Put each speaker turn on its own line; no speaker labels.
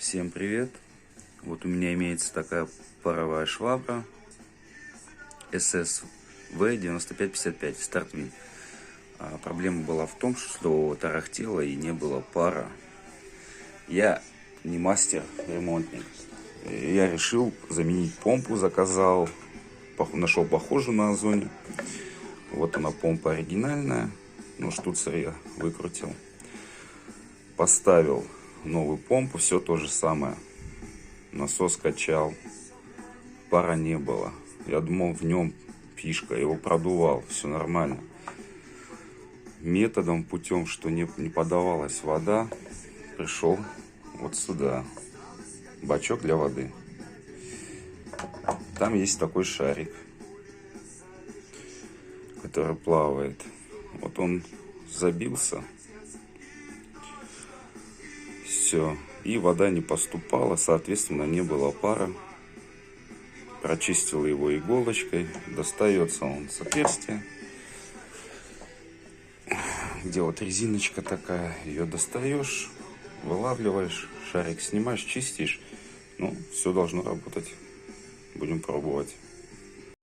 Всем привет! Вот у меня имеется такая паровая швабра SSV 9555 StartWin. Проблема была в том, что тарахтело и не было пара. Я не мастер-ремонтник. Я решил заменить помпу, заказал, нашел похожую на Озоне. Вот она, помпа оригинальная, но штуцер я выкрутил. Поставил новую помпу, все то же самое. Насос качал, пара не было. Я думал, в нем фишка, его продувал, все нормально. Методом, путем, что не подавалась вода, пришел вот сюда. Бачок для воды. Там есть такой шарик, который плавает. Вот он забился. Все. И вода не поступала, соответственно, не было пара. Прочистил его иголочкой. Достается он с отверстия, где вот резиночка такая. Ее достаешь, вылавливаешь, шарик снимаешь, чистишь. Ну, все должно работать. Будем пробовать.